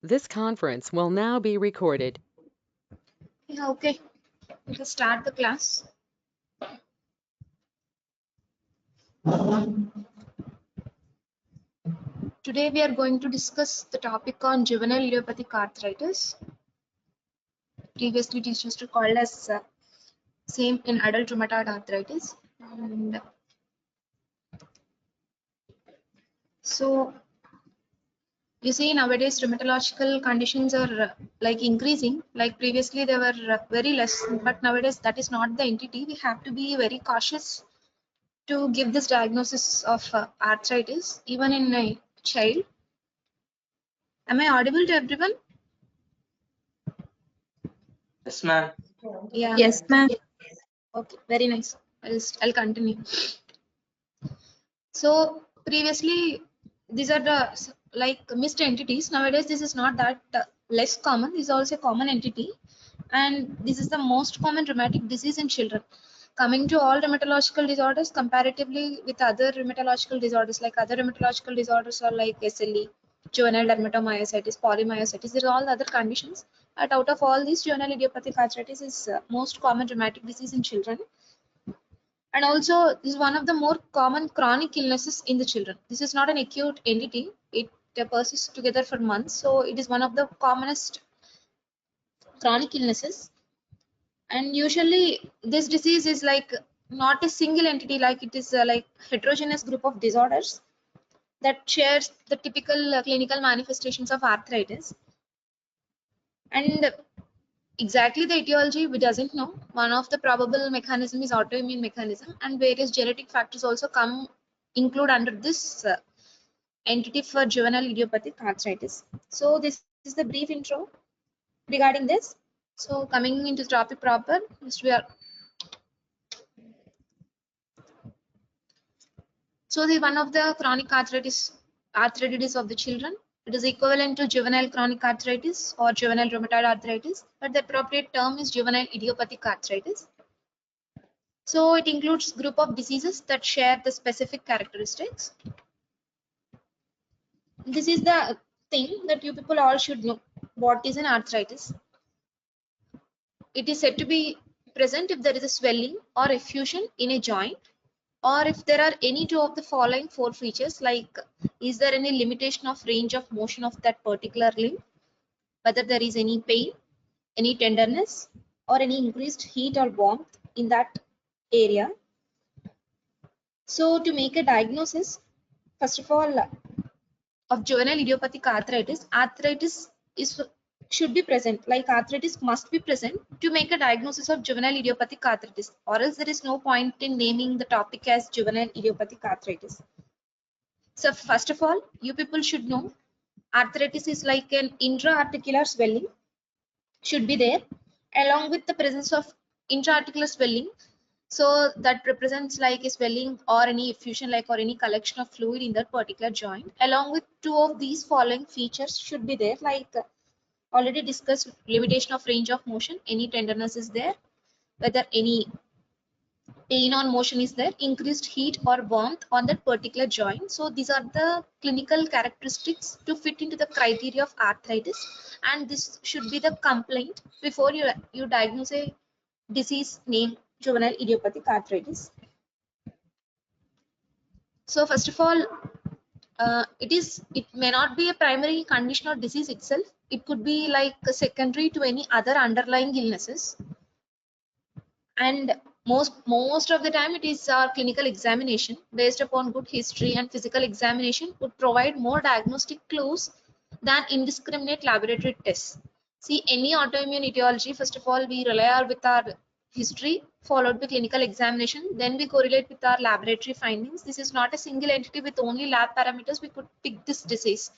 This conference will now be recorded. Yeah, okay. We can start the class. Today we are going to discuss the topic on juvenile idiopathic arthritis. Previously it used to called as same in adult rheumatoid arthritis. And so you see nowadays rheumatological conditions are like increasing. Like previously they were very less, but nowadays that is not the entity. We have to be very cautious to give this diagnosis of arthritis even in a child. Am I audible to everyone? Yes, ma'am. Yeah. Yes, ma'am. Okay, very nice. I'll continue. So previously, these are the like missed entities. Nowadays, this is not that less common. This is also a common entity, and this is the most common rheumatic disease in children. Coming to all rheumatological disorders, comparatively with other rheumatological disorders, like other rheumatological disorders are like SLE, juvenile dermatomyositis, polymyositis. These are all other conditions. But out of all these, juvenile idiopathic arthritis is most common rheumatic disease in children. And also, this is one of the more common chronic illnesses in the children. This is not an acute entity. It persists together for months. So it is one of the commonest chronic illnesses. And usually this disease is like not a single entity, like it is like heterogeneous group of disorders that shares the typical clinical manifestations of arthritis. And exactly the etiology we doesn't know. One of the probable mechanism is autoimmune mechanism, and various genetic factors also include under this entity for juvenile idiopathic arthritis. So this is the brief intro regarding this. So coming into the topic proper, so the one of the chronic arthritis of the children. It is equivalent to juvenile chronic arthritis or juvenile rheumatoid arthritis, but the appropriate term is juvenile idiopathic arthritis. So it includes group of diseases that share the specific characteristics. This is the thing that you people all should know. What is an arthritis? It is said to be present if there is a swelling or effusion in a joint, or if there are any two of the following four features, like is there any limitation of range of motion of that particular limb, whether there is any pain, any tenderness, or any increased heat or warmth in that area. So to make a diagnosis, first of all, of juvenile idiopathic arthritis, should be present, like arthritis must be present to make a diagnosis of juvenile idiopathic arthritis, or else there is no point in naming the topic as juvenile idiopathic arthritis. So first of all, you people should know arthritis is like an intra-articular swelling should be there, along with the presence of intra-articular swelling. So that represents like a swelling or any effusion, like or any collection of fluid in that particular joint. Along with two of these following features should be there, like already discussed, limitation of range of motion, any tenderness is there, whether any pain on motion is there, increased heat or warmth on that particular joint. So these are the clinical characteristics to fit into the criteria of arthritis, and this should be the complaint before you diagnose a disease named juvenile idiopathic arthritis. So first of all, it may not be a primary condition or disease itself. It could be like a secondary to any other underlying illnesses, and most of the time it is our clinical examination based upon good history and physical examination would provide more diagnostic clues than indiscriminate laboratory tests. See, any autoimmune etiology, first of all we rely with our history followed by clinical examination, then we correlate with our laboratory findings. This is not a single entity with only lab parameters we could pick this disease.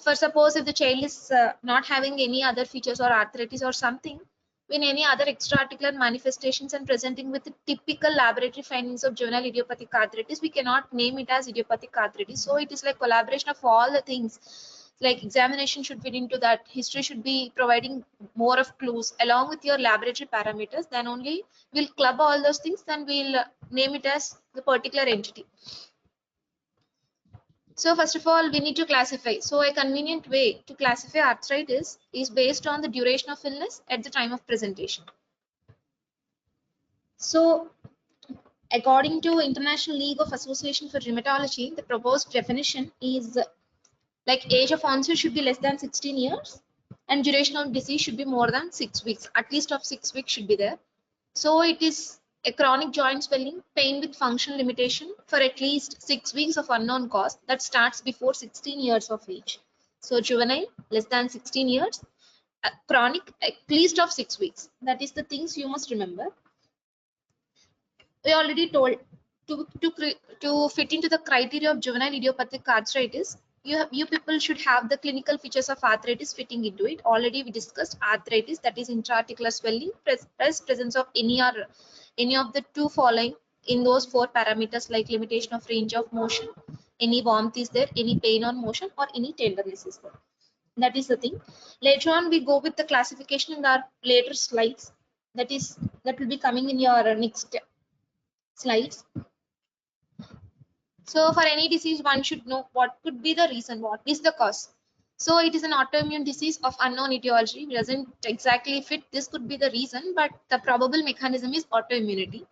For suppose if the child is not having any other features or arthritis or something, when any other extra-articular manifestations and presenting with the typical laboratory findings of juvenile idiopathic arthritis, we cannot name it as idiopathic arthritis. So it is like collaboration of all the things, like examination should fit into that, history should be providing more of clues along with your laboratory parameters, then only we'll club all those things, then we'll name it as the particular entity. So first of all, we need to classify. So a convenient way to classify arthritis is based on the duration of illness at the time of presentation. So according to International League of Association for Rheumatology, the proposed definition is like age of onset should be less than 16 years and duration of disease should be more than 6 weeks. At least of 6 weeks should be there. So it is a chronic joint swelling, pain with function limitation for at least 6 weeks of unknown cause that starts before 16 years of age. So juvenile, less than 16 years, chronic, at least of 6 weeks. That is the things you must remember. We already told to fit into the criteria of juvenile idiopathic arthritis, you people should have the clinical features of arthritis fitting into it. Already we discussed arthritis, that is intra-articular swelling, presence of any of the two following in those four parameters, like limitation of range of motion, any warmth is there, any pain on motion, or any tenderness is there. That is the thing. Later on we go with the classification in our later slides. That will be coming in your next slides. So for any disease, one should know what could be the reason, what is the cause. So it is an autoimmune disease of unknown etiology. It doesn't exactly fit. This could be the reason, but the probable mechanism is autoimmunity.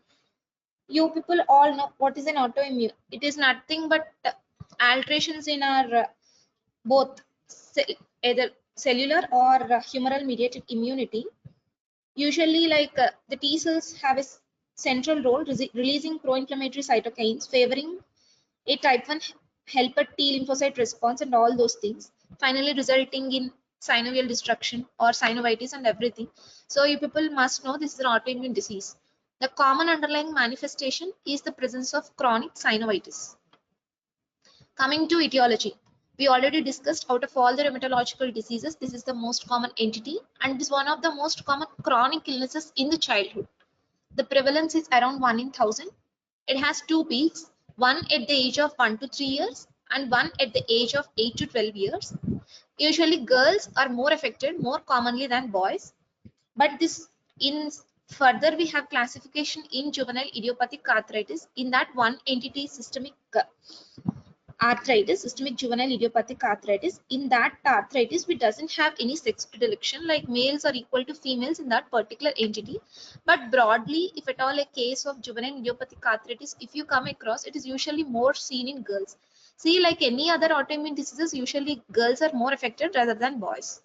You people all know what is an autoimmune. It is nothing but alterations in our both either cellular or humoral mediated immunity. Usually, like the T cells have a central role releasing pro-inflammatory cytokines, favoring a type 1 helper T lymphocyte response and all those things, finally resulting in synovial destruction or synovitis and everything. So you people must know this is an autoimmune disease. The common underlying manifestation is the presence of chronic synovitis. Coming to etiology, we already discussed out of all the rheumatological diseases, this is the most common entity and it is one of the most common chronic illnesses in the childhood. The prevalence is around 1 in 1000. It has two peaks, one at the age of 1 to 3 years and one at the age of 8 to 12 years. Usually girls are more affected more commonly than boys, but this in further we have classification in juvenile idiopathic arthritis. In that one entity systemic arthritis, systemic juvenile idiopathic arthritis. In that arthritis, we doesn't have any sex predilection, like males are equal to females in that particular entity. But broadly, if at all a case of juvenile idiopathic arthritis, if you come across, it is usually more seen in girls. See, like any other autoimmune diseases, usually girls are more affected rather than boys.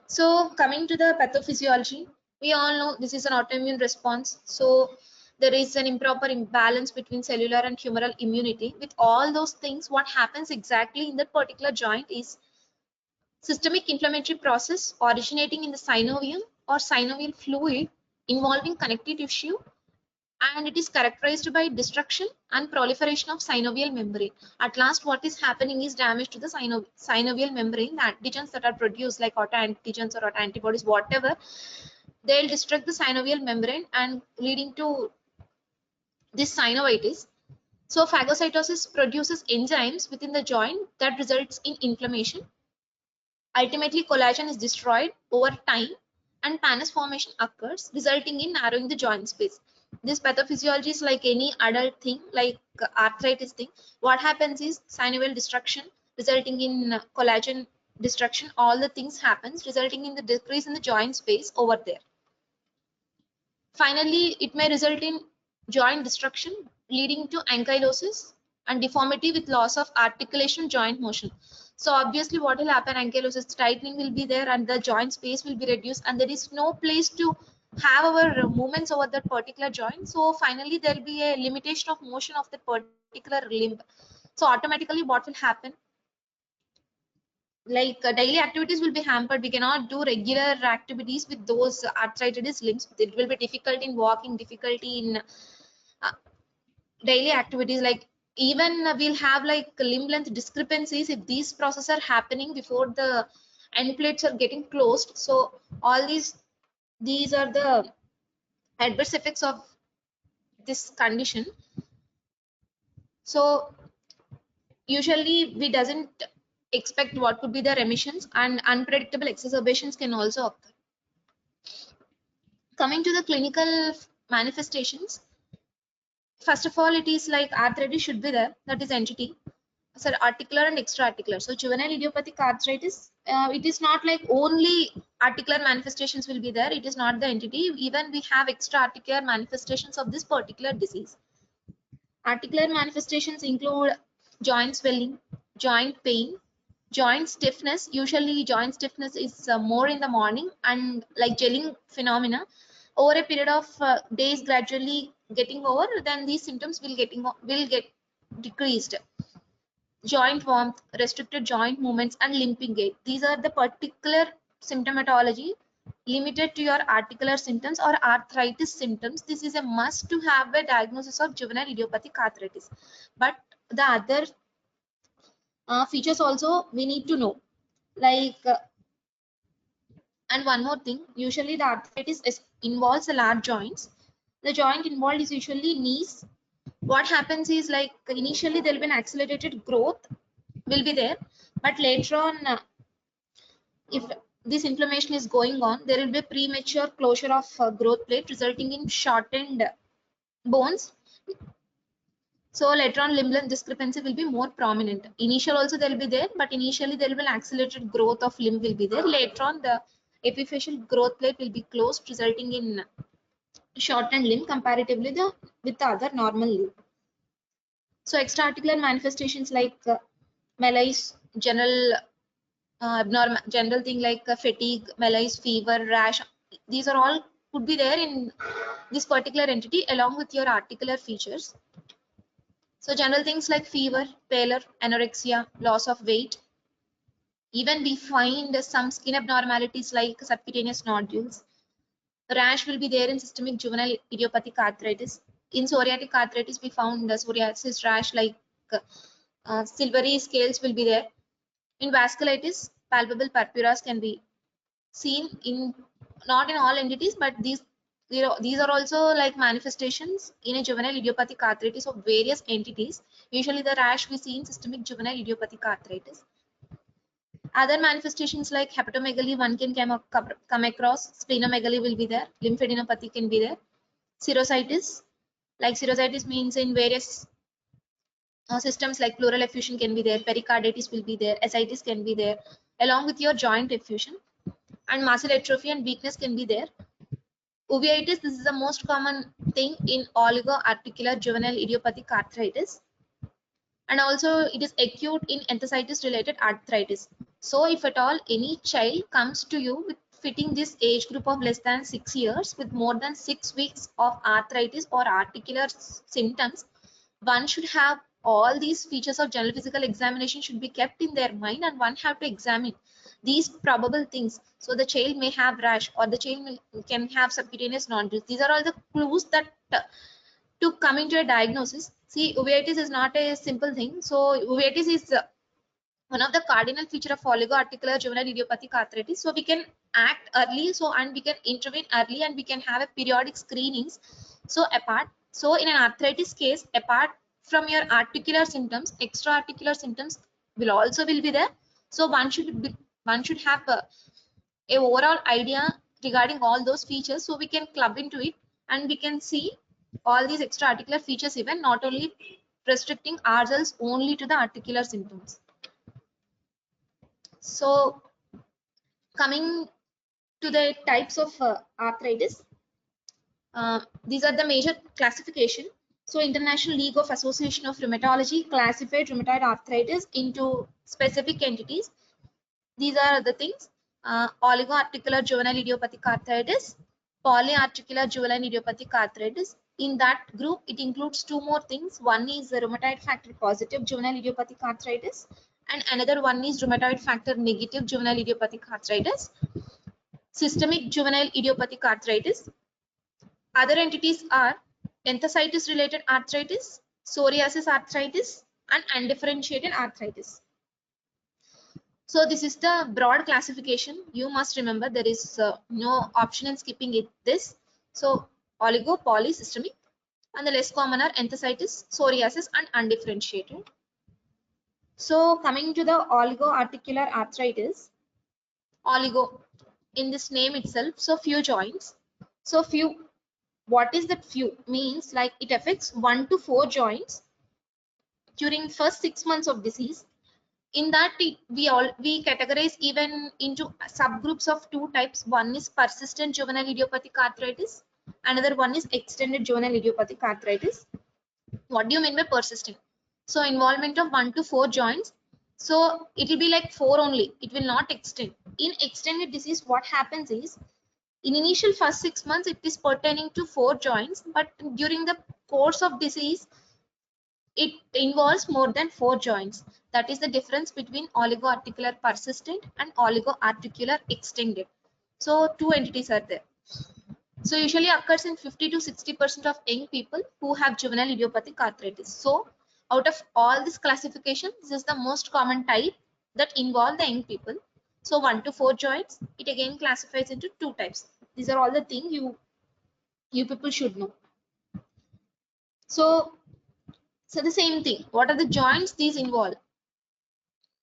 So coming to the pathophysiology, we all know this is an autoimmune response. So there is an improper imbalance between cellular and humoral immunity. With all those things, what happens exactly in that particular joint is systemic inflammatory process originating in the synovium or synovial fluid involving connective tissue, and it is characterized by destruction and proliferation of synovial membrane. At last, what is happening is damage to the synovial membrane. The antigens that are produced, like autoantigens or autoantibodies, whatever, they'll destruct the synovial membrane and leading to this synovitis. So phagocytosis produces enzymes within the joint that results in inflammation. Ultimately, collagen is destroyed over time and pannus formation occurs, resulting in narrowing the joint space. This pathophysiology is like any adult thing, like arthritis thing. What happens is synovial destruction resulting in collagen destruction. All the things happens resulting in the decrease in the joint space over there. Finally, it may result in joint destruction leading to ankylosis and deformity with loss of articulation joint motion. So obviously what will happen, ankylosis, tightening will be there and the joint space will be reduced and there is no place to have our movements over that particular joint. So finally there will be a limitation of motion of that particular limb. So automatically what will happen, like daily activities will be hampered. We cannot do regular activities with those arthritis limbs. It will be difficult in walking, difficulty in daily activities, like even we'll have like limb length discrepancies if these processes are happening before the end plates are getting closed. So all these are the adverse effects of this condition. So usually we doesn't expect what could be the remissions, and unpredictable exacerbations can also occur. Coming to the clinical manifestations, First of all, it is like arthritis should be there, that is entity. So articular and extra-articular. So juvenile idiopathic arthritis, it is not like only articular manifestations will be there. It is not the entity. Even we have extra-articular manifestations of this particular disease. Articular manifestations include joint swelling, joint pain, joint stiffness. Usually joint stiffness is more in the morning, and like gelling phenomena over a period of days gradually getting over, then these symptoms will get decreased. Joint warmth, restricted joint movements, and limping gait. These are the particular symptomatology limited to your articular symptoms or arthritis symptoms. This is a must to have a diagnosis of juvenile idiopathic arthritis. But the other features also we need to know. Like, and one more thing, usually the arthritis involves the large joints. The joint involved is usually knees. What happens is, like, initially there will be an accelerated growth will be there, but later on, if this inflammation is going on, there will be premature closure of growth plate, resulting in shortened bones. So later on, limb length discrepancy will be more prominent. Initial also there will be there, but initially there will be accelerated growth of limb will be there. Later on, the epiphyseal growth plate will be closed, resulting in shortened limb comparatively with the other normal limb. So extra-articular manifestations like malaise, general thing like fatigue, malaise, fever, rash, these are all could be there in this particular entity along with your articular features. So general things like fever, pallor, anorexia, loss of weight. Even we find some skin abnormalities like subcutaneous nodules. Rash will be there in systemic juvenile idiopathic arthritis. In psoriatic arthritis, we found psoriasis rash like silvery scales will be there. In vasculitis, palpable purpuras can be seen in not in all entities, but these are also like manifestations in a juvenile idiopathic arthritis of various entities. Usually the rash we see in systemic juvenile idiopathic arthritis. Other manifestations like hepatomegaly one can come across, splenomegaly will be there, lymphadenopathy can be there, serositis, like serositis means in various systems like pleural effusion can be there, pericarditis will be there, ascites can be there, along with your joint effusion, and muscle atrophy and weakness can be there. Uveitis, this is the most common thing in oligoarticular juvenile idiopathic arthritis, and also it is acute in enthesitis related arthritis. So if at all any child comes to you with fitting this age group of less than 6 years with more than 6 weeks of arthritis or articular symptoms, one should have all these features of general physical examination should be kept in their mind, and one have to examine these probable things. So the child may have rash, or the child can have subcutaneous nodules. These are all the clues that to come into a diagnosis. See, uveitis is not a simple thing. So uveitis is one of the cardinal feature of oligoarticular juvenile idiopathic arthritis. So we can act early, so and we can intervene early, and we can have a periodic screenings. So in an arthritis case, apart from your articular symptoms, extra articular symptoms will be there. So one should have a overall idea regarding all those features, so we can club into it and we can see all these extra articular features, even not only restricting ourselves only to the articular symptoms. So coming to the types of arthritis, these are the major classification. So International League of Association of Rheumatology classified rheumatoid arthritis into specific entities. These are the things: oligoarticular juvenile idiopathic arthritis, polyarticular juvenile idiopathic arthritis. In that group, it includes two more things. One is the rheumatoid factor positive juvenile idiopathic arthritis, and another one is rheumatoid factor negative juvenile idiopathic arthritis. Systemic juvenile idiopathic arthritis. Other entities are enthesitis related arthritis, psoriasis arthritis, and undifferentiated arthritis. So this is the broad classification. You must remember there is no option in skipping it. So oligo, poly, systemic, and the less common are enthesitis, psoriasis, and undifferentiated. So coming to the oligoarticular arthritis, oligo in this name itself. So few joints. So few What is that few? Means like it affects 1 to 4 joints during first 6 months of disease. In that we categorize even into subgroups of two types. One is persistent juvenile idiopathic arthritis, another one is extended juvenile idiopathic arthritis. What do you mean by persistent? So involvement of 1 to 4 joints, so it will be like 4 only, it will not extend. In extended disease, what happens is in initial first 6 months it is pertaining to 4 joints, but during the course of disease it involves more than 4 joints. That is the difference between oligoarticular persistent and oligoarticular extended. So two entities are there. So usually occurs in 50 to 60% of young people who have juvenile idiopathic arthritis. So out of all this classification, this is the most common type that involve the young people. So 1 to 4 joints, it again classifies into two types. These are all the things you people should know. So the same thing. What are the joints these involve?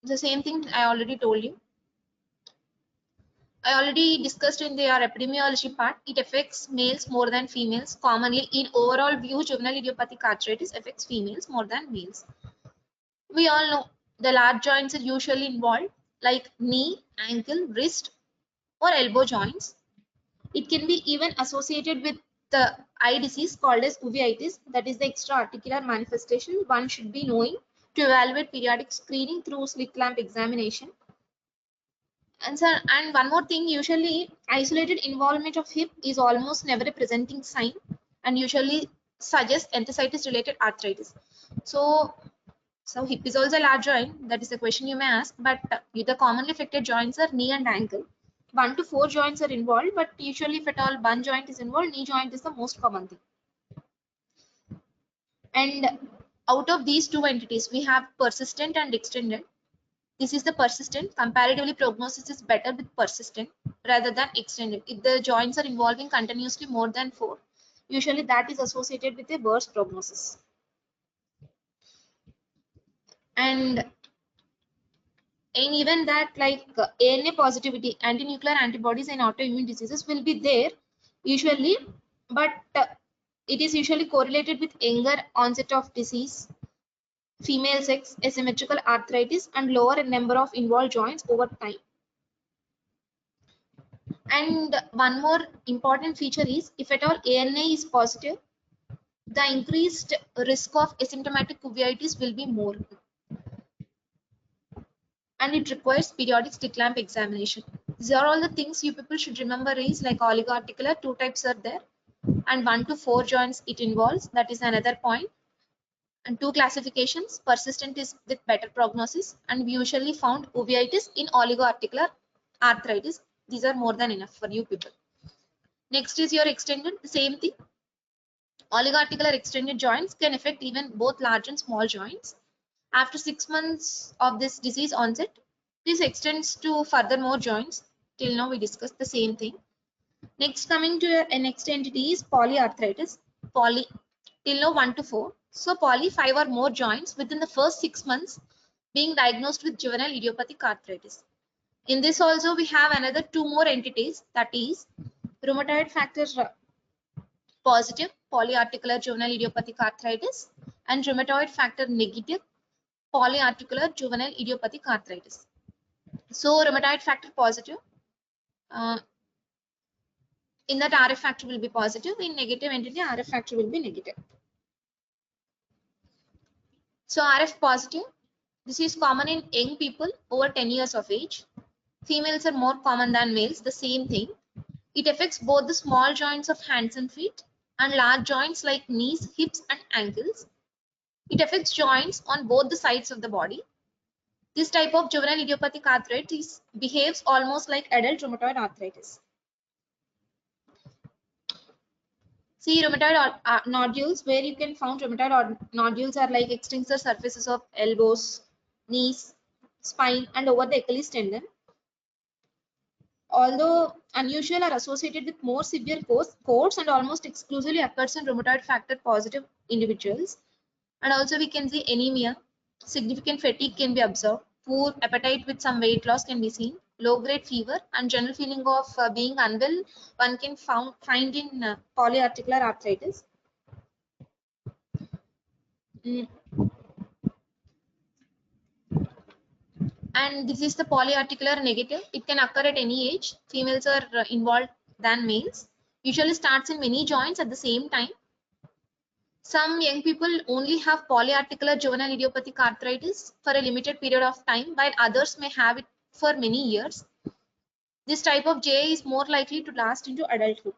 The same thing I already told you. I already discussed in their epidemiology part. It affects males more than females. Commonly, in overall view, juvenile idiopathic arthritis affects females more than males. We all know the large joints are usually involved, like knee, ankle, wrist, or elbow joints. It can be even associated with the eye disease called as uveitis, that is the extra-articular manifestation one should be knowing to evaluate periodic screening through slit lamp examination. And sir, and one more thing, usually isolated involvement of hip is almost never a presenting sign and usually suggests enthesitis related arthritis. So hip is also a large joint, that is the question you may ask, but the commonly affected joints are knee and ankle. 1 to 4 joints are involved, but usually if at all one joint is involved, knee joint is the most common thing. And out of these two entities, we have persistent and extended. This is the persistent. Comparatively, prognosis is better with persistent rather than extended. If the joints are involving continuously more than 4, usually that is associated with a worse prognosis. And in even that, like ANA positivity, anti-nuclear antibodies in autoimmune diseases will be there usually, but it is usually correlated with younger onset of disease, female sex, asymmetrical arthritis, and lower number of involved joints over time. And one more important feature is, if at all ANA is positive, the increased risk of asymptomatic uveitis will be more. And it requires periodic slit lamp examination. These are all the things you people should remember is like oligoarticular, two types are there, and 1 to 4 joints it involves, that is another point. And two classifications, persistent is with better prognosis, and we usually found uveitis in oligoarticular arthritis. These are more than enough for you people. Next is your extended, the same thing. Oligoarticular extended joints can affect even both large and small joints. After 6 months of this disease onset, this extends to further more joints. Till now we discussed the same thing. Next, coming to a next entity is polyarthritis. Poly, till now 1 to 4. So poly, 5 or more joints within the first 6 months being diagnosed with juvenile idiopathic arthritis. In this also we have another 2 more entities, that is rheumatoid factor positive polyarticular juvenile idiopathic arthritis and rheumatoid factor negative polyarticular juvenile idiopathic arthritis. So rheumatoid factor positive, in that RF factor will be positive, in negative entity RF factor will be negative. So RF positive, this is common in young people over 10 years of age. Females are more common than males, the same thing. It affects both the small joints of hands and feet and large joints like knees, hips and ankles. It affects joints on both the sides of the body. This type of juvenile idiopathic arthritis behaves almost like adult rheumatoid arthritis. See, rheumatoid nodules, where you can find rheumatoid nodules are like extensor surfaces of elbows, knees, spine and over the Achilles tendon. Although unusual, are associated with more severe course and almost exclusively occurs in rheumatoid factor positive individuals. And also we can see anemia, significant fatigue can be observed, poor appetite with some weight loss can be seen, low-grade fever, and general feeling of being unwell one can find in polyarticular arthritis. Mm. And this is the polyarticular negative. It can occur at any age. Females are involved than males. Usually starts in many joints at the same time. Some young people only have polyarticular juvenile idiopathic arthritis for a limited period of time, while others may have it for many years. This type of JA is more likely to last into adulthood.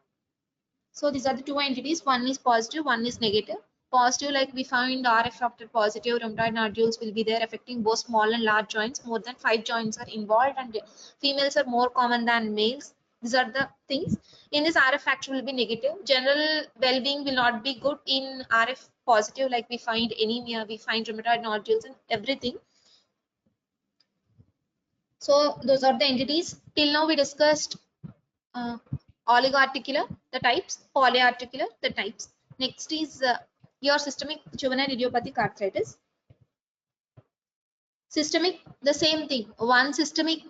So these are the two entities. One is positive, one is negative. Positive, like we find RF after positive, rheumatoid nodules will be there affecting both small and large joints. More than 5 joints are involved, and females are more common than males. These are the things. In this, RF factor will be negative. General well-being will not be good in RF positive, like we find anemia, we find rheumatoid nodules and everything. So those are the entities. Till now we discussed oligoarticular, the types, polyarticular, the types. Next is your systemic juvenile idiopathic arthritis. Systemic, the same thing. One systemic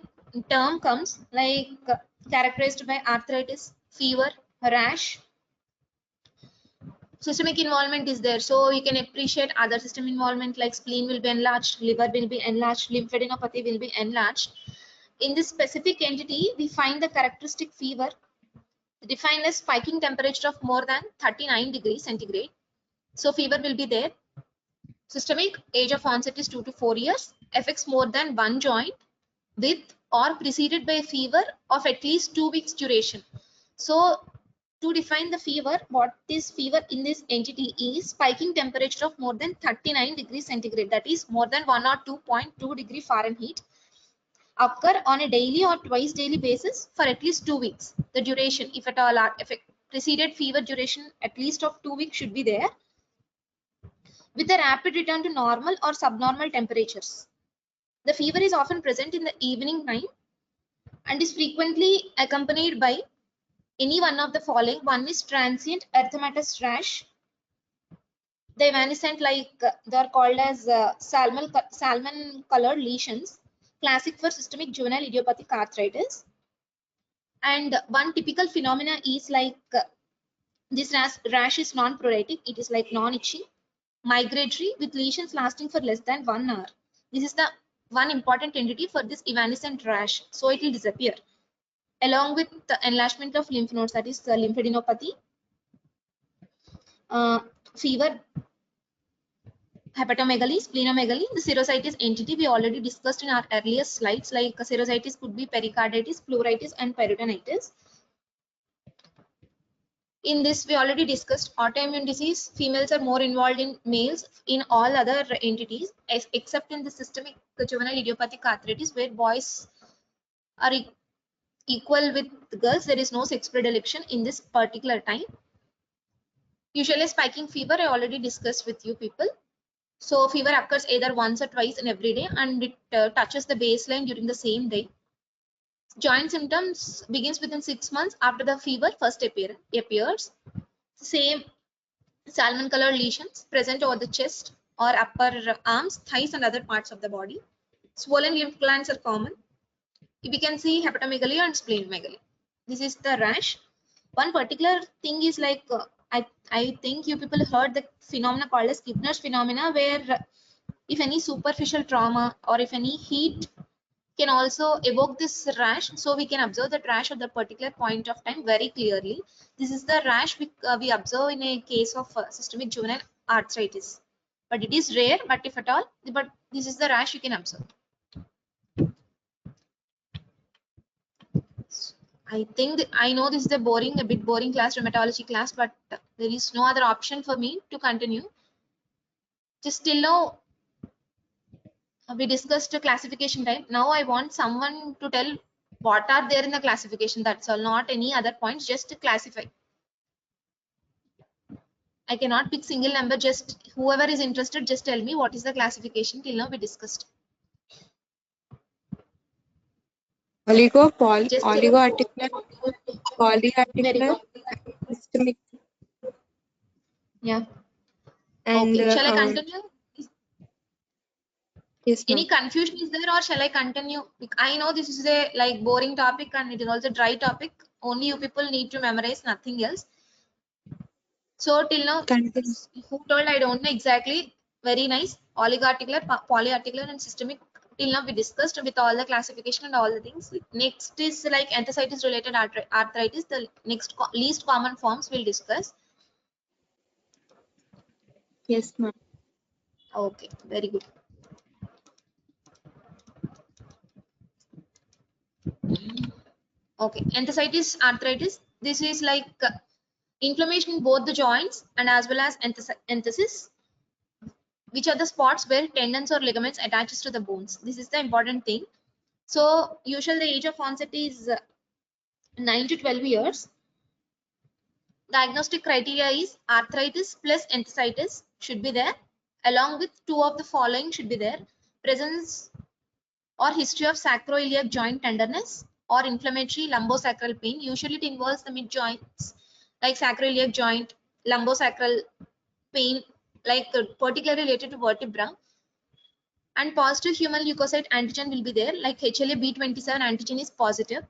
term comes like characterized by arthritis, fever, rash. Systemic involvement is there, so you can appreciate other system involvement like spleen will be enlarged, liver will be enlarged, lymphadenopathy will be enlarged. In this specific entity, we find the characteristic fever defined as spiking temperature of more than 39 degrees centigrade. So fever will be there. Systemic, age of onset is 2 to 4 years, affects more than one joint with or preceded by a fever of at least 2 weeks duration. So to define the fever, what is fever in this entity is spiking temperature of more than 39 degrees centigrade, that is more than 102.2 degree Fahrenheit, occur on a daily or twice daily basis for at least 2 weeks. The duration, if at all, preceded fever duration at least of 2 weeks should be there, with a rapid return to normal or subnormal temperatures. The fever is often present in the evening time and is frequently accompanied by any one of the following. One is transient erythematous rash. The evanescent, like they are called as salmon colored lesions, classic for systemic juvenile idiopathic arthritis. And one typical phenomena is like this rash is non-pruritic, it is like non-itching, migratory with lesions lasting for less than 1 hour. This is the one important entity for this evanescent rash, so it will disappear along with the enlargement of lymph nodes, that is the lymphadenopathy, fever, hepatomegaly, splenomegaly. The serositis entity we already discussed in our earlier slides, like serositis could be pericarditis, pleuritis and peritonitis. In this, we already discussed autoimmune disease. Females are more involved in males in all other entities, except in the systemic juvenile idiopathic arthritis, where boys are equal with girls. There is no sex predilection in this particular time. Usually spiking fever, I already discussed with you people. So fever occurs either once or twice in every day, and it touches the baseline during the same day. Joint symptoms begins within 6 months after the fever first appears. Same salmon colored lesions present over the chest or upper arms, thighs and other parts of the body. Swollen lymph glands are common. We can see hepatomegaly and splenomegaly. This is the rash. One particular thing is like I think you people heard the phenomena called as Kibner's phenomena, where if any superficial trauma or if any heat can also evoke this rash, so we can observe the rash at the particular point of time very clearly. This is the rash we observe in a case of systemic juvenile arthritis, but it is rare, but if at all, but this is the rash you can observe. I think I know this is a bit boring class, rheumatology class, but there is no other option for me to continue. Just till now we discussed a classification type. Now I want someone to tell what are there in the classification. That's all, not any other points, just to classify. I cannot pick single number, just whoever is interested, just tell me what is the classification till now we discussed. Oligoarticular, Very polyarticular, good. systemic, Yeah. and Okay. Shall I continue? Yes, Any ma'am. confusion is there, or shall I continue? I know this is a like boring topic and it is also dry topic. Only you people need to memorize, nothing else. So till now, Continue. who told I don't know exactly. Very nice. Oligarticular, polyarticular, and systemic. Till now we discussed with all the classification and all the things. Next is like enthesitis related arthritis. The next least common forms we'll discuss. Yes, ma'am. Okay, very good. Okay, enthesitis arthritis. This is like inflammation in both the joints and as well as enthesis, which are the spots where tendons or ligaments attaches to the bones. This is the important thing. So usually the age of onset is 9 to 12 years. Diagnostic criteria is arthritis plus enthesitis should be there, along with two of the following should be there: presence or history of sacroiliac joint tenderness or inflammatory lumbosacral pain. Usually it involves the mid joints like sacroiliac joint, lumbosacral pain, like particularly related to vertebra. And positive human leukocyte antigen will be there, like HLA-B27 antigen is positive.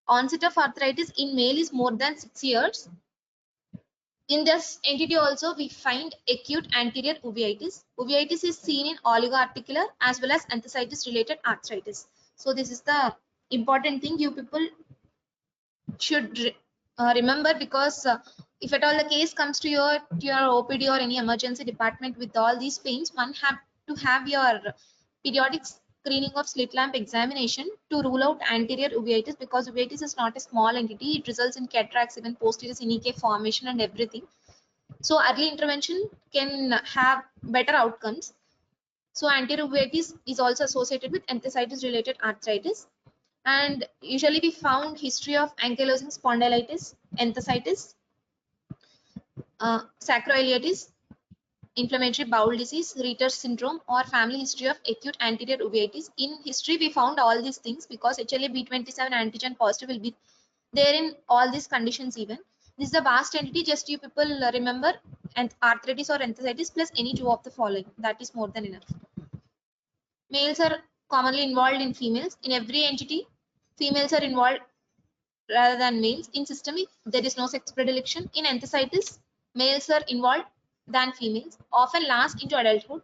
Onset of arthritis in male is more than 6 years. In this entity also we find acute anterior uveitis. Uveitis is seen in oligoarticular as well as enthesitis related arthritis. So this is the important thing you people should remember, because if at all the case comes to your OPD or any emergency department with all these pains, one have to have your periodic screening of slit lamp examination to rule out anterior uveitis, because uveitis is not a small entity. It results in cataracts, even posterior synechiae formation and everything. So early intervention can have better outcomes. So anterior uveitis is also associated with enthesitis related arthritis. And usually we found history of ankylosing spondylitis, enthesitis, sacroiliitis, inflammatory bowel disease, Retter's syndrome, or family history of acute anterior uveitis. In history, we found all these things because HLA-B27 antigen positive will be there in all these conditions even. This is a vast entity, just you people remember, and arthritis or enthesitis plus any two of the following. That is more than enough. Males are commonly involved in females. In every entity, females are involved rather than males. In systemic, there is no sex predilection. In enthesitis, males are involved than females, often last into adulthood.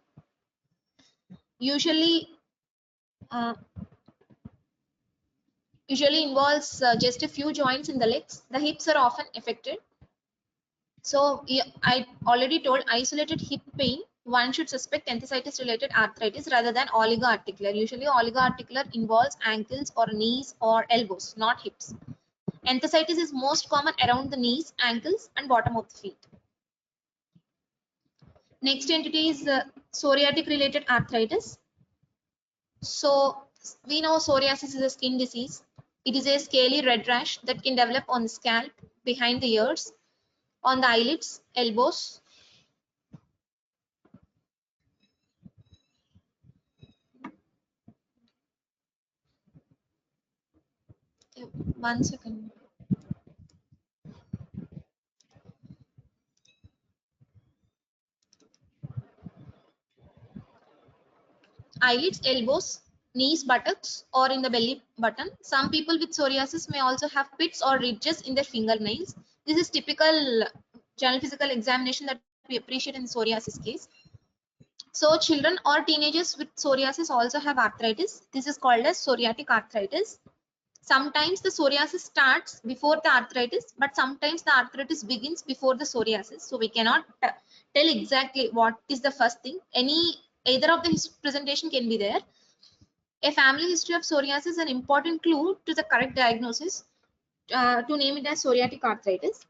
Usually, uh, usually involves just a few joints in the legs. The hips are often affected. So I already told, isolated hip pain, one should suspect enthesitis related arthritis rather than oligoarticular. Usually oligoarticular involves ankles or knees or elbows, not hips. Enthesitis is most common around the knees, ankles, and bottom of the feet. Next entity is psoriatic related arthritis. So we know psoriasis is a skin disease. It is a scaly red rash that can develop on the scalp, behind the ears, on the eyelids, elbows. One second. Eyelids, elbows, knees, buttocks, or in the belly button. Some people with psoriasis may also have pits or ridges in their fingernails. This is typical general physical examination that we appreciate in the psoriasis case. So children or teenagers with psoriasis also have arthritis. This is called as psoriatic arthritis. Sometimes the psoriasis starts before the arthritis, but sometimes the arthritis begins before the psoriasis. So we cannot tell exactly what is the first thing. Either of the presentation can be there. A family history of psoriasis is an important clue to the correct diagnosis, to name it as psoriatic arthritis.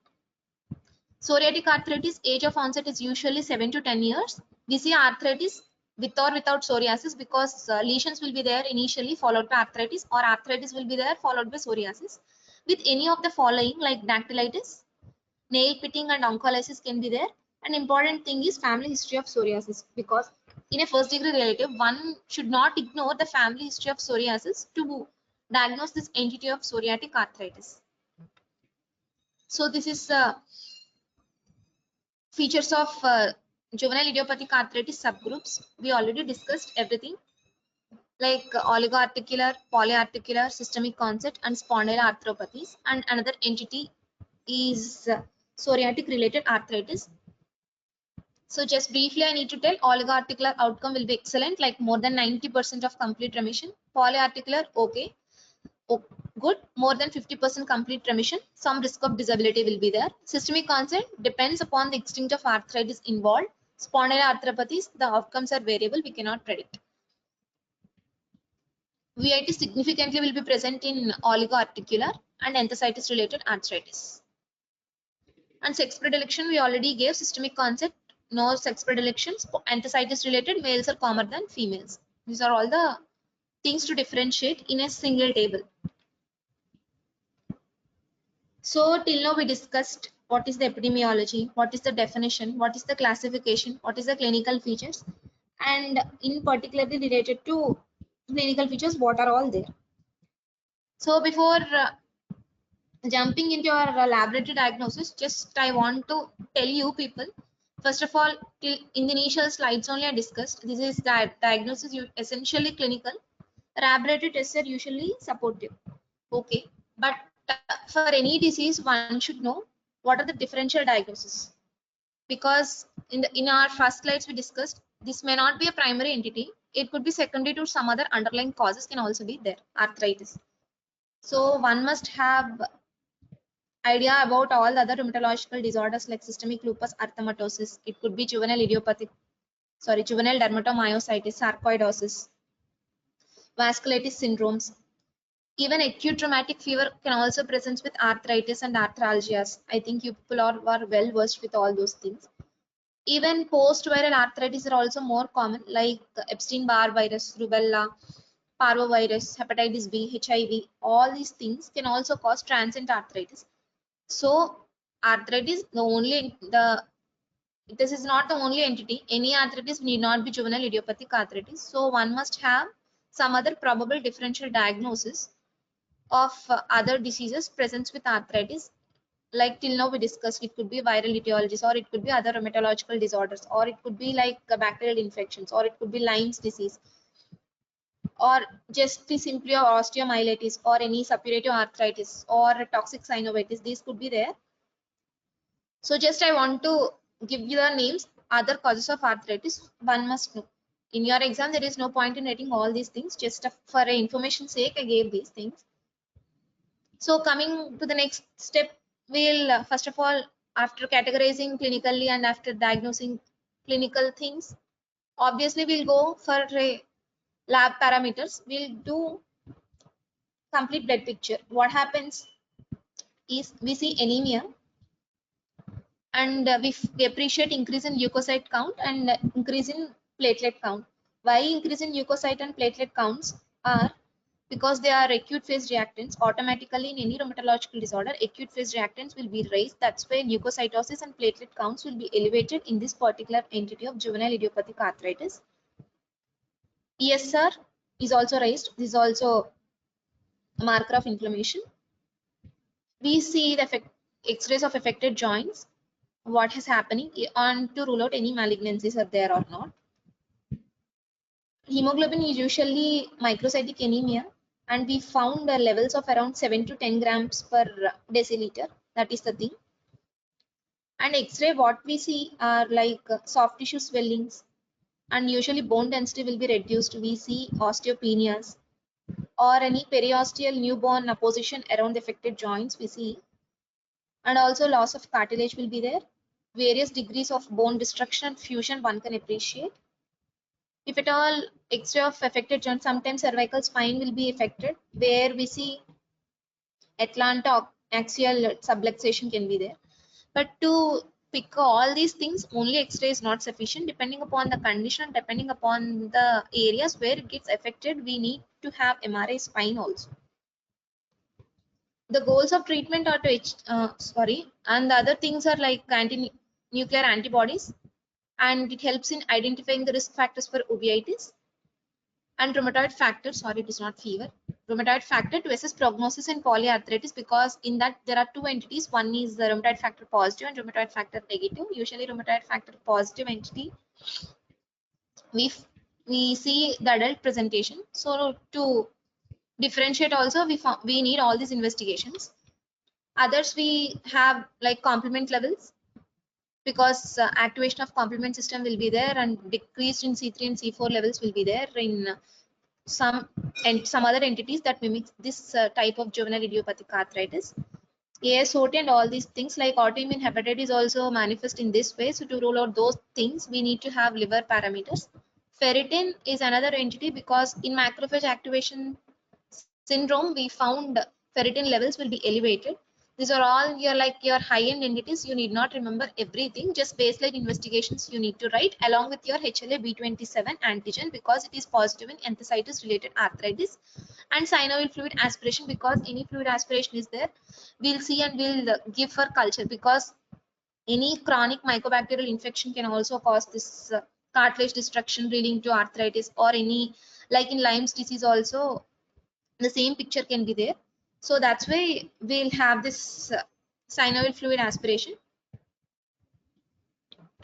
Psoriatic arthritis, age of onset is usually 7 to 10 years. We see arthritis with or without psoriasis because lesions will be there initially followed by arthritis, or arthritis will be there followed by psoriasis. With any of the following like dactylitis, nail pitting and oncholysis can be there. An important thing is family history of psoriasis, because in a first degree relative, one should not ignore the family history of psoriasis to diagnose this entity of psoriatic arthritis. So this is features of juvenile idiopathic arthritis subgroups. We already discussed everything. like oligoarticular, polyarticular, systemic onset, and spondyloarthropathies. And another entity is psoriatic related arthritis. So just briefly, I need to tell oligoarticular outcome will be excellent, like more than 90% of complete remission. Polyarticular, okay, good, more than 50% complete remission. Some risk of disability will be there. Systemic onset depends upon the extent of arthritis involved. Spondyloarthropathies, the outcomes are variable, we cannot predict. VIT significantly will be present in oligoarticular and enthesitis related arthritis. And sex predilection, we already gave systemic concept, no sex predilections. Enthesitis related, males are calmer than females. These are all the things to differentiate in a single table. So till now we discussed what is the epidemiology, what is the definition, what is the classification, what is the clinical features, and in particularly related to clinical features, what are all there. So before jumping into your laboratory diagnosis, just I want to tell you people, first of all, till in the initial slides only I discussed, this is that diagnosis essentially clinical, laboratory tests are usually supportive, okay, but for any disease one should know what are the differential diagnoses, because in our first slides we discussed this may not be a primary entity, it could be secondary to some other underlying causes can also be there, arthritis. So one must have idea about all the other rheumatological disorders like systemic lupus erythematosus. It could be juvenile juvenile dermatomyositis, sarcoidosis, vasculitis syndromes. Even acute traumatic fever can also present with arthritis and arthralgias. I think you people are well versed with all those things. Even post-viral arthritis are also more common, like Epstein-Barr virus, rubella, parvovirus, hepatitis B, HIV. All these things can also cause transient arthritis. So arthritis, this is not the only entity. Any arthritis need not be juvenile idiopathic arthritis. So one must have some other probable differential diagnosis of other diseases present with arthritis. Like till now we discussed, it could be viral etiologies, or it could be other rheumatological disorders, or it could be like bacterial infections, or it could be Lyme's disease, or just the simply osteomyelitis, or any suppurative arthritis, or toxic synovitis. These could be there. So just I want to give you the names, other causes of arthritis, one must know. In your exam, there is no point in writing all these things, just for information sake, I gave these things. So coming to the next step, we'll first of all, after categorizing clinically and after diagnosing clinical things, obviously we'll go for lab parameters. We'll do complete blood picture. What happens is we see anemia, and we appreciate increase in leukocyte count and increase in platelet count. Why increase in leukocyte and platelet counts are because they are acute phase reactants. Automatically in any rheumatological disorder, acute phase reactants will be raised. That's why leukocytosis and platelet counts will be elevated in this particular entity of juvenile idiopathic arthritis. ESR is also raised. This is also a marker of inflammation. We see the X-rays of affected joints, what is happening on to rule out any malignancies are there or not. Hemoglobin is usually microcytic anemia, and we found levels of around 7 to 10 grams per deciliter. That is the thing. And X-ray, what we see are like soft tissue swellings, and usually bone density will be reduced. We see osteopenias or any periosteal newborn apposition around the affected joints we see, and also loss of cartilage will be there. Various degrees of bone destruction and fusion one can appreciate. If at all X-ray of affected joint, sometimes cervical spine will be affected, where we see Atlanta axial subluxation can be there. But to pick all these things, only X-ray is not sufficient. Depending upon the condition, depending upon the areas where it gets affected, we need to have MRI spine also. The goals of treatment are and the other things are like anti-nuclear antibodies, and it helps in identifying the risk factors for uveitis and rheumatoid factor. Sorry, it is not fever. Rheumatoid factor to assess prognosis in polyarthritis, because in that there are two entities. One is the rheumatoid factor positive and rheumatoid factor negative. Usually rheumatoid factor positive entity, we we see the adult presentation. So to differentiate also, we need all these investigations. Others we have like complement levels, because activation of complement system will be there, and decreased in C3 and C4 levels will be there in some other entities that mimics this type of juvenile idiopathic arthritis. ASOT and all these things like autoimmune hepatitis also manifest in this way. So to rule out those things, we need to have liver parameters. Ferritin is another entity, because in macrophage activation syndrome, we found ferritin levels will be elevated. These are all your high-end entities. You need not remember everything. Just baseline investigations you need to write along with your HLA-B27 antigen, because it is positive in enthesitis-related arthritis, and synovial fluid aspiration, because any fluid aspiration is there, we'll see and we'll give for culture, because any chronic mycobacterial infection can also cause this cartilage destruction leading to arthritis, or any like in Lyme's disease also the same picture can be there. So that's why we'll have this synovial fluid aspiration.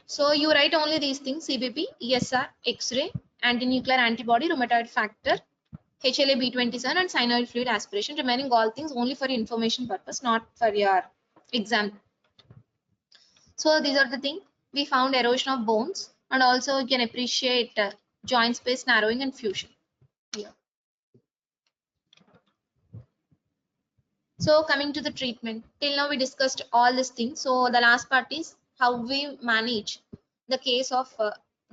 So you write only these things: CBP, ESR, X-ray, antinuclear antibody, rheumatoid factor, HLA-B27 and synovial fluid aspiration. Remaining all things only for information purpose, not for your exam. So these are the things. We found erosion of bones, and also you can appreciate joint space narrowing and fusion. Yeah. So coming to the treatment, till now we discussed all these things. So the last part is how we manage the case of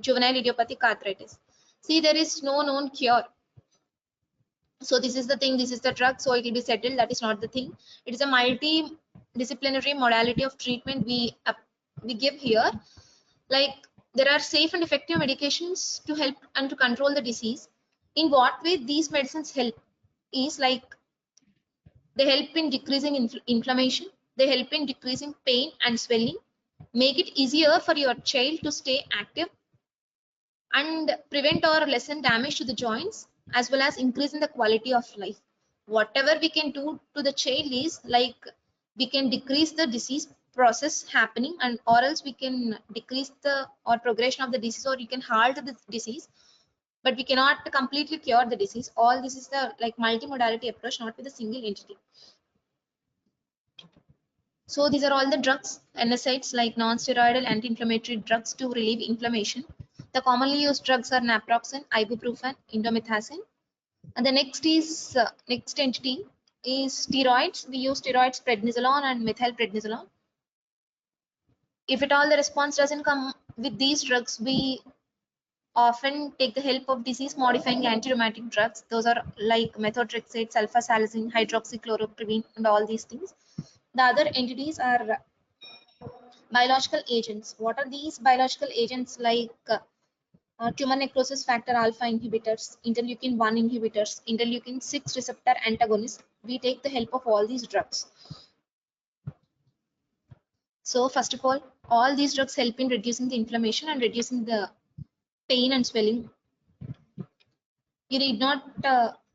juvenile idiopathic arthritis. See, there is no known cure. So this is the thing, this is the drug, so it will be settled. That is not the thing. It is a multidisciplinary modality of treatment we give here. Like, there are safe and effective medications to help and to control the disease. In what way these medicines help is like, they help in decreasing inflammation, they help in decreasing pain and swelling, make it easier for your child to stay active, and prevent or lessen damage to the joints, as well as increasing the quality of life. Whatever we can do to the child is like, we can decrease the disease process happening, and or else we can decrease the or progression of the disease, or you can halt the disease, but we cannot completely cure the disease. All this is the like multimodality approach, not with a single entity. So these are all the drugs, NSAIDs, like non-steroidal anti-inflammatory drugs to relieve inflammation. The commonly used drugs are naproxen, ibuprofen, indomethacin. And the next is next entity is steroids. We use steroids, prednisolone and methylprednisolone. If at all the response doesn't come with these drugs, we often take the help of disease-modifying anti-rheumatic drugs. Those are like methotrexate, sulfasalazine, hydroxychloroquine, and all these things. The other entities are biological agents. What are these biological agents? Like tumor necrosis factor alpha inhibitors, interleukin 1 inhibitors, interleukin 6 receptor antagonists. We take the help of all these drugs. So first of all these drugs help in reducing the inflammation and reducing the pain and swelling. You need not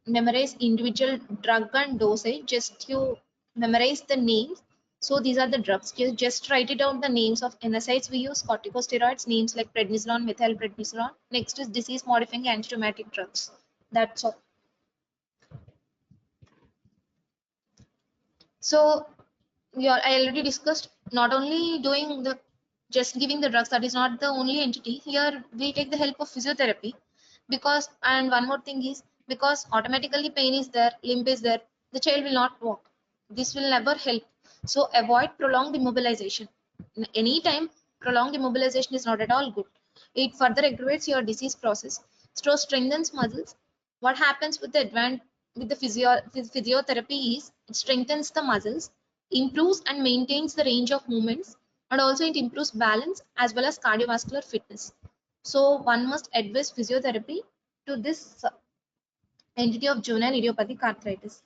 memorize individual drug and dosage, just you memorize the names. So these are the drugs. You just write it down, the names of NSAIDs we use, corticosteroids, names like prednisolone, methylprednisolone. Next is disease modifying anti-rheumatic drugs. That's all. So I already discussed, not only doing the just giving the drugs, that is not the only entity. Here we take the help of physiotherapy, because, and one more thing is, because automatically pain is there, limp is there, the child will not walk. This will never help. So avoid prolonged immobilization. Anytime prolonged immobilization is not at all good. It further aggravates your disease process. So strengthens muscles. What happens with the physiotherapy is, it strengthens the muscles, improves and maintains the range of movements, and also it improves balance as well as cardiovascular fitness. So one must advise physiotherapy to this entity of juvenile idiopathic arthritis.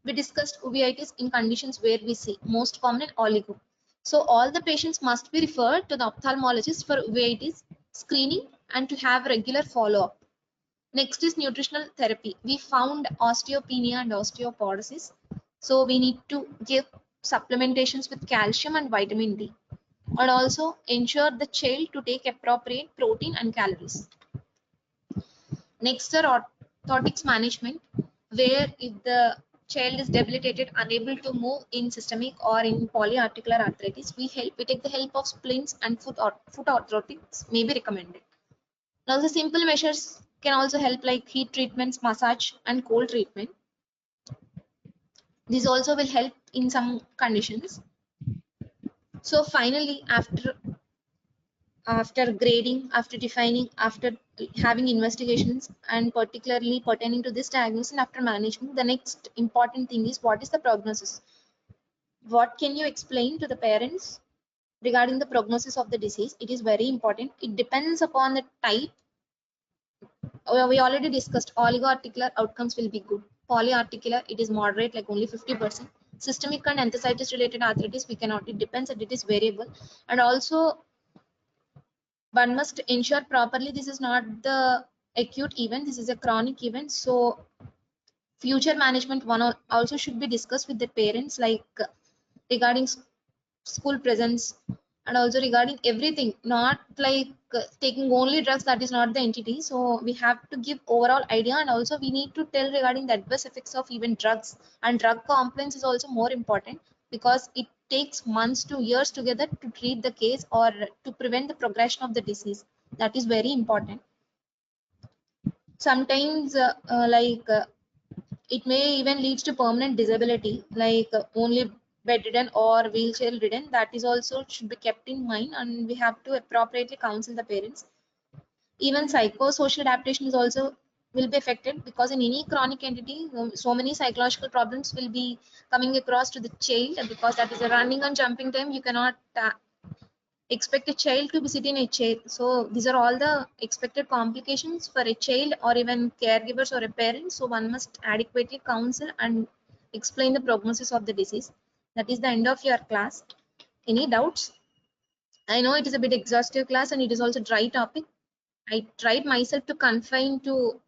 We discussed uveitis in conditions where we see most common in oligo. So all the patients must be referred to the ophthalmologist for uveitis screening and to have regular follow-up. Next is nutritional therapy. We found osteopenia and osteoporosis. So we need to give supplementations with calcium and vitamin D, and also ensure the child to take appropriate protein and calories. Next are orthotics management, where if the child is debilitated, unable to move in systemic or in polyarticular arthritis, we take the help of splints and foot orthotics may be recommended. Now the simple measures can also help, like heat treatments, massage and cold treatment. These also will help in some conditions. So finally, after grading, after defining, after having investigations, and particularly pertaining to this diagnosis and after management, the next important thing is what is the prognosis? What can you explain to the parents regarding the prognosis of the disease? It is very important. It depends upon the type. We already discussed oligoarticular outcomes will be good. Polyarticular, it is moderate, like only 50%. Systemic and enthesitis related arthritis, we cannot. It depends and it is variable. And also, one must ensure properly this is not the acute event, this is a chronic event. So future management one also should be discussed with the parents, like regarding school presence and also regarding everything, not like taking only drugs, that is not the entity. So we have to give overall idea, and also we need to tell regarding the adverse effects of even drugs, and drug compliance is also more important, because it takes months to years together to treat the case or to prevent the progression of the disease. That is very important. Sometimes it may even leads to permanent disability, like only bedridden or wheelchair ridden. That is also should be kept in mind, and we have to appropriately counsel the parents. Even psychosocial adaptation is also will be affected, because in any chronic entity, so many psychological problems will be coming across to the child, because that is a running and jumping time. You cannot expect a child to be sitting in a chair. So these are all the expected complications for a child or even caregivers or a parent. So one must adequately counsel and explain the prognosis of the disease. That is the end of your class. Any doubts? I know it is a bit exhaustive class and it is also dry topic. I tried myself to confine to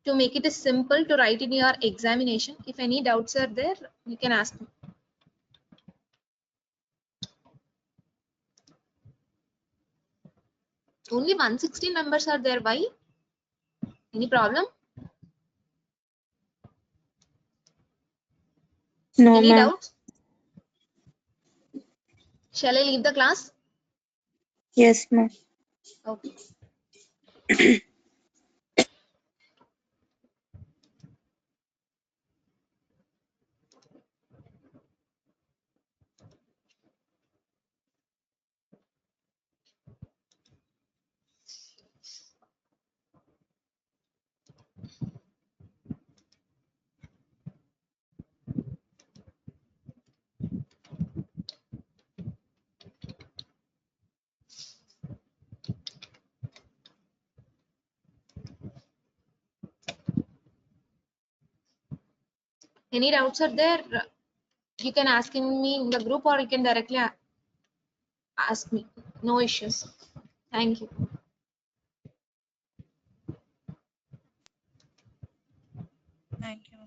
make it as simple to write in your examination. If any doubts are there, you can ask me. Only 160 members are there. Why? Any problem? No, Any ma'am. doubts? Shall I leave the class? Yes, ma'am. Okay. Any doubts are there? You can ask me in the group, or you can directly ask me. No issues. Thank you. Thank you.